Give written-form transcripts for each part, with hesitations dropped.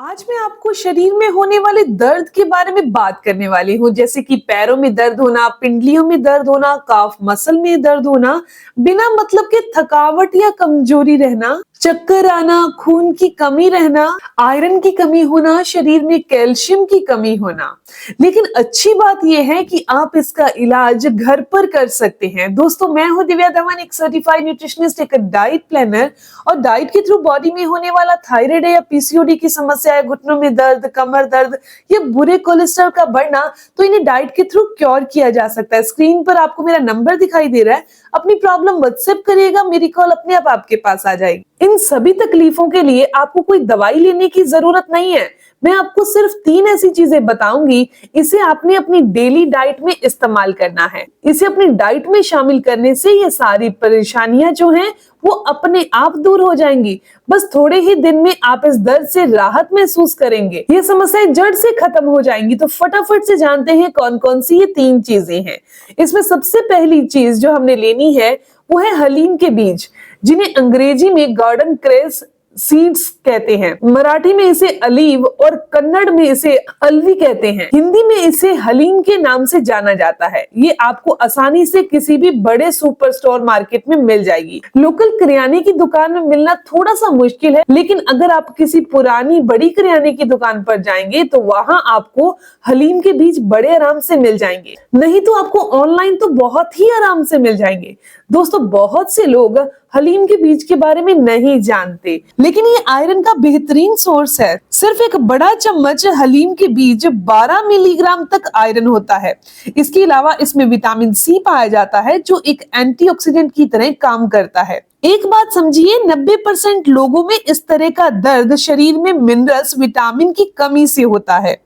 आज मैं आपको शरीर में होने वाले दर्द के बारे में बात करने वाली हूँ, जैसे कि पैरों में दर्द होना, पिंडलियों में दर्द होना, काफ मसल में दर्द होना, बिना मतलब के थकावट या कमजोरी रहना, चक्कर आना, खून की कमी रहना, आयरन की कमी होना, शरीर में कैल्शियम की कमी होना। लेकिन अच्छी बात यह है कि आप इसका इलाज घर पर कर सकते हैं। दोस्तों, मैं हूँ दिव्या धवन, एक सर्टिफाइड न्यूट्रिशनिस्ट, एक डाइट प्लानर, और डाइट के थ्रू बॉडी में होने वाला थायराइड या पीसीओडी की समस्या है, घुटनों में दर्द, कमर दर्द या बुरे कोलेस्ट्रॉल का बढ़ना, तो इन्हें डाइट के थ्रू क्योर किया जा सकता है। स्क्रीन पर आपको मेरा नंबर दिखाई दे रहा है, अपनी प्रॉब्लम व्हाट्सएप करिएगा, मेरी कॉल अपने आप आपके पास आ जाएगी। इन सभी तकलीफों के लिए आपको कोई दवाई लेने की जरूरत नहीं है। मैं आपको सिर्फ 3 ऐसी चीजें बताऊंगी, इसे आपने अपनी डेली डाइट में इस्तेमाल करना है। इसे अपनी डाइट में शामिल करने से ये सारी परेशानियां जो हैं वो अपने आप दूर हो जाएंगी। बस थोड़े ही दिन में आप इस दर्द से राहत महसूस करेंगे, ये समस्याएं जड़ से खत्म हो जाएंगी। तो फटाफट से जानते हैं कौन कौन सी ये 3 चीजें हैं। इसमें सबसे पहली चीज जो हमने लेनी है वो है हलीम के बीज, जिन्हें अंग्रेजी में गार्डन क्रेस सीड्स कहते हैं। मराठी में इसे अलीव और कन्नड़ में इसे अलवी कहते हैं। हिंदी में इसे हलीम के नाम से जाना जाता है। ये आपको आसानी से किसी भी बड़े सुपर स्टोर मार्केट में मिल जाएगी। लोकल किराने की दुकान में मिलना थोड़ा सा मुश्किल है, लेकिन अगर आप किसी पुरानी बड़ी किराने की दुकान पर जाएंगे तो वहां आपको हलीम के बीज बड़े आराम से मिल जाएंगे। नहीं तो आपको ऑनलाइन तो बहुत ही आराम से मिल जाएंगे। दोस्तों, बहुत से लोग हलीम के बीज के बारे में नहीं जानते, लेकिन ये आयरन का बेहतरीन सोर्स है। सिर्फ एक बड़ा चम्मच हलीम के बीज 12 मिलीग्राम तक आयरन होता है। इसके अलावा इसमें विटामिन सी पाया जाता है, जो एक एंटीऑक्सीडेंट की तरह काम करता है। एक बात समझिए, 90% लोगों में इस तरह का दर्द शरीर में मिनरल्स, विटामिन की कमी से होता है,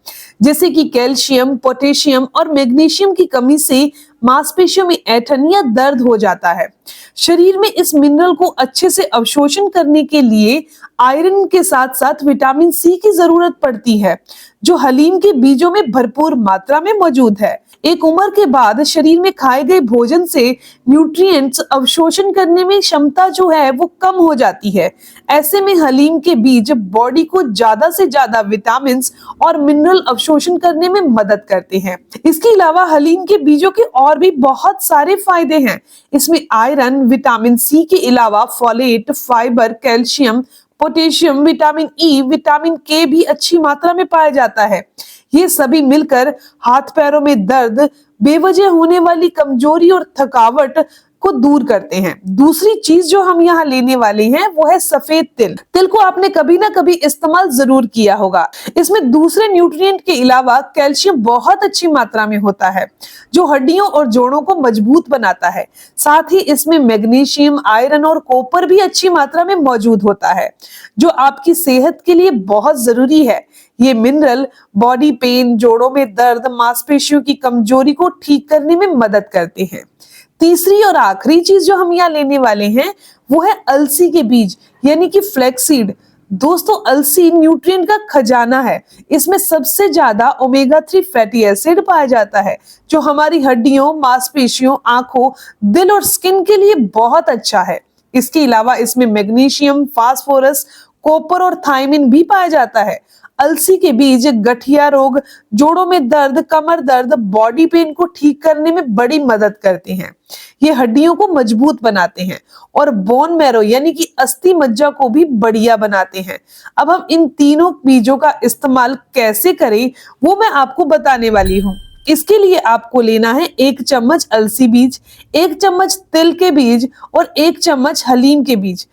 जैसे कि कैल्शियम, पोटेशियम और मैग्नीशियम की कमी से मांसपेशियों में ऐंठन या दर्द हो जाता है। शरीर में इस मिनरल को अच्छे से अवशोषण करने के लिए आयरन के साथ साथ विटामिन सी की जरूरत पड़ती है, जो हलीम के बीजों में भरपूर मात्रा में मौजूद है। एक उम्र के बाद शरीर में खाए गए भोजन से न्यूट्रिएंट्स अवशोषण करने में क्षमता जो है वो कम हो जाती है। ऐसे में हलीम के बीज बॉडी को ज्यादा से ज्यादा विटामिन और मिनरल अवशोषण करने में मदद करते हैं। इसके अलावा हलीम के बीजों के और भी बहुत सारे फायदे हैं। इसमें आयरन, विटामिन सी के अलावा folate, fibre, calcium, potassium, vitamin E, vitamin के भी अच्छी मात्रा में पाया जाता है। ये सभी मिलकर हाथ पैरों में दर्द, बेवजह होने वाली कमजोरी और थकावट को दूर करते हैं। दूसरी चीज जो हम यहाँ लेने वाले हैं वो है सफेद तिल। तिल को आपने कभी ना कभी इस्तेमाल जरूर किया होगा। इसमें दूसरे न्यूट्रिएंट के अलावा कैल्शियम बहुत अच्छी मात्रा में होता है, जो हड्डियों और जोड़ों को मजबूत बनाता है। साथ ही इसमें मैग्नीशियम, आयरन और कॉपर भी अच्छी मात्रा में मौजूद होता है, जो आपकी सेहत के लिए बहुत जरूरी है। ये मिनरल बॉडी पेन, जोड़ों में दर्द, मांसपेशियों की कमजोरी को ठीक करने में मदद करते हैं। तीसरी और आखिरी चीज जो हम यहाँ लेने वाले हैं वो है अलसी के बीज, यानी कि फ्लैक्सीड। दोस्तों, अलसी न्यूट्रिएंट का खजाना है। इसमें सबसे ज्यादा ओमेगा 3 फैटी एसिड पाया जाता है, जो हमारी हड्डियों, मांसपेशियों, आंखों, दिल और स्किन के लिए बहुत अच्छा है। इसके अलावा इसमें मैग्नीशियम, फास्फोरस, कॉपर और थायमिन भी पाया जाता है। अलसी के बीज गठिया रोग, जोड़ों में दर्द, कमर दर्द, बॉडी पेन को ठीक करने में बड़ी मदद करते हैं। ये हड्डियों को मजबूत बनाते हैं और बोन मैरो यानी कि अस्थि मज्जा को भी बढ़िया बनाते हैं। अब हम इन तीनों बीजों का इस्तेमाल कैसे करें वो मैं आपको बताने वाली हूँ। इसके लिए आपको लेना है 1 चम्मच अलसी बीज, 1 चम्मच तिल के बीज और 1 चम्मच हलीम के बीज।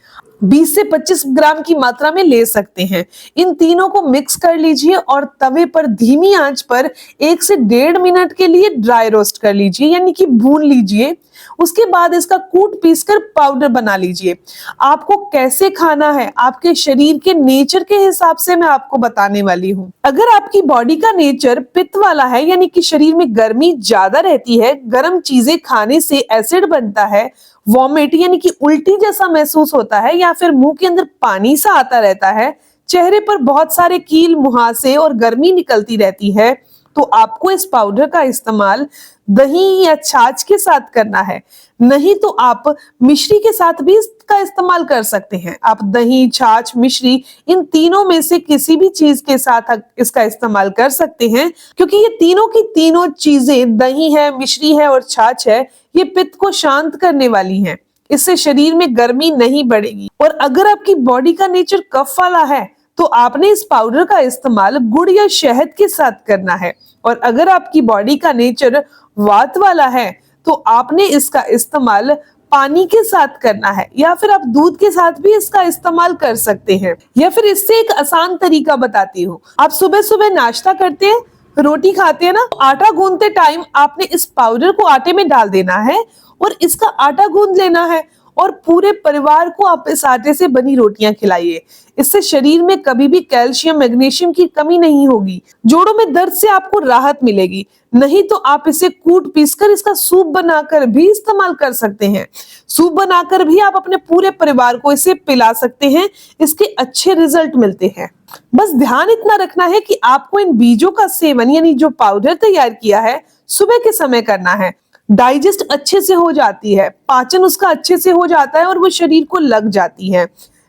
20 से 25 ग्राम की मात्रा में ले सकते हैं। इन तीनों को मिक्स कर लीजिए और तवे पर धीमी आंच पर 1 से 1.5 मिनट के लिए ड्राई रोस्ट कर लीजिए, यानी कि भून लीजिए। उसके बाद इसका कूट पीसकर पाउडर बना लीजिए। आपको कैसे खाना है आपके शरीर के नेचर के हिसाब से मैं आपको बताने वाली हूँ। अगर आपकी बॉडी का नेचर पित्त वाला है, यानी कि शरीर में गर्मी ज्यादा रहती है, गर्म चीजें खाने से एसिड बनता है, वॉमिट यानी कि उल्टी जैसा महसूस होता है, या फिर मुंह के अंदर पानी सा आता रहता है, चेहरे पर बहुत सारे कील, मुहासे और गर्मी निकलती रहती है, तो आपको इस पाउडर का इस्तेमाल दही या छाछ के साथ करना है। नहीं तो आप मिश्री के साथ भी इसका इस्तेमाल कर सकते हैं। आप दही, छाछ, मिश्री इन तीनों में से किसी भी चीज के साथ इसका इस्तेमाल कर सकते हैं, क्योंकि ये तीनों की तीनों चीजें, दही है, मिश्री है और छाछ है, ये पित्त को शांत करने वाली हैं। इससे शरीर में गर्मी नहीं बढ़ेगी। और अगर आपकी बॉडी का नेचर कफ वाला है तो आपने इस पाउडर का इस्तेमाल गुड़ या शहद के साथ करना है। और अगर आपकी बॉडी का नेचर वात वाला है तो आपने इसका इस्तेमाल पानी के साथ करना है, या फिर आप दूध के साथ भी इसका इस्तेमाल कर सकते हैं। या फिर इससे एक आसान तरीका बताती हूँ। आप सुबह सुबह नाश्ता करते हैं, रोटी खाते हैं ना, आटा गूंदते टाइम आपने इस पाउडर को आटे में डाल देना है और इसका आटा गूंद लेना है और पूरे परिवार को आप इस आटे से बनी रोटियां खिलाइए। इससे शरीर में कभी भी कैल्शियम, मैग्नीशियम की कमी नहीं होगी। जोड़ों में दर्द से आपको राहत मिलेगी। नहीं तो आप इसे कूट पीसकर इसका सूप बनाकर भी इस्तेमाल कर सकते हैं। सूप बनाकर भी आप अपने पूरे परिवार को इसे पिला सकते हैं। इसके अच्छे रिजल्ट मिलते हैं। बस ध्यान इतना रखना है कि आपको इन बीजों का सेवन, यानी जो पाउडर तैयार किया है, सुबह के समय करना है। डाइजेस्ट अच्छे से हो जाती है, पाचन उसका अच्छे से हो जाता है और वो शरीर को लग जाती है।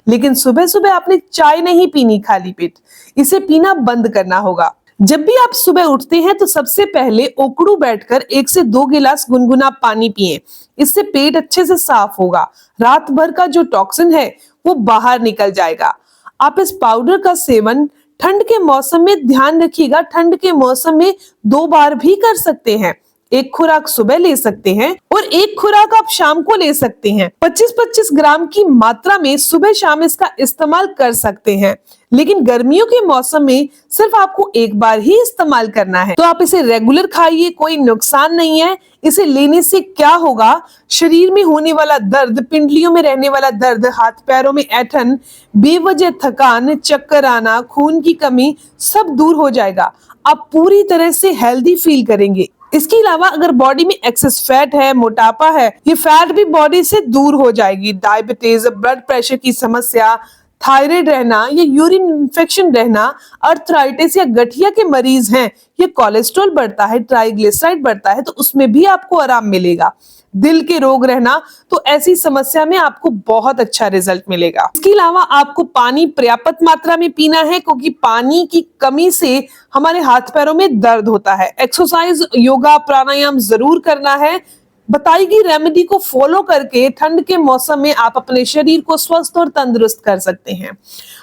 लेकिन सुबह सुबह आपने चाय नहीं पीनी खाली पेट, इसे पीना बंद करना होगा। जब भी आप सुबह उठते हैं तो सबसे पहले ओकड़ू बैठकर 1 से 2 गिलास गुनगुना पानी पिएं। इससे पेट अच्छे से साफ होगा। रात भर का जो टॉक्सिन है वो बाहर निकल जाएगा। आप इस पाउडर का सेवन ठंड के मौसम में, ध्यान रखिएगा, ठंड के मौसम में 2 बार भी कर सकते हैं। एक खुराक सुबह ले सकते हैं और एक खुराक आप शाम को ले सकते हैं। 25-25 ग्राम की मात्रा में सुबह शाम इसका इस्तेमाल कर सकते हैं। लेकिन गर्मियों के मौसम में सिर्फ आपको एक बार ही इस्तेमाल करना है। तो आप इसे रेगुलर खाइए, कोई नुकसान नहीं है। इसे लेने से क्या होगा, शरीर में होने वाला दर्द, पिंडलियों में रहने वाला दर्द, हाथ पैरों में ऐंठन, बेवजह थकान, चक्कर आना, खून की कमी, सब दूर हो जाएगा। आप पूरी तरह से हेल्दी फील करेंगे। इसके अलावा अगर बॉडी में एक्सेस फैट है, मोटापा है, ये फैट भी बॉडी से दूर हो जाएगी। डायबिटीज, ब्लड प्रेशर की समस्या, थायराइड रहना, ये यूरिन इन्फेक्शन रहना, अर्थराइटिस या गठिया के मरीज हैं, ये कोलेस्ट्रॉल बढ़ता है, ट्राइग्लिसराइड बढ़ता है, तो उसमें भी आपको आराम मिलेगा। दिल के रोग रहना, तो ऐसी समस्या में आपको बहुत अच्छा रिजल्ट मिलेगा। इसके अलावा आपको पानी पर्याप्त मात्रा में पीना है, क्योंकि पानी की कमी से हमारे हाथ पैरों में दर्द होता है। एक्सरसाइज, योगा, प्राणायाम जरूर करना है। बताई गई रेमेडी को फॉलो करके ठंड के मौसम में आप अपने शरीर को स्वस्थ और तंदुरुस्त कर सकते हैं।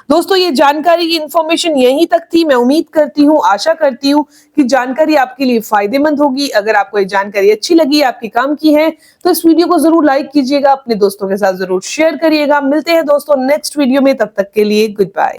दोस्तों, ये जानकारी, ये इन्फॉर्मेशन यहीं तक थी। मैं उम्मीद करती हूँ, आशा करती हूँ कि जानकारी आपके लिए फायदेमंद होगी। अगर आपको ये जानकारी अच्छी लगी, आपके काम की है, तो इस वीडियो को जरूर लाइक कीजिएगा, अपने दोस्तों के साथ जरूर शेयर करिएगा। मिलते हैं दोस्तों नेक्स्ट वीडियो में, तब तक के लिए गुड बाय।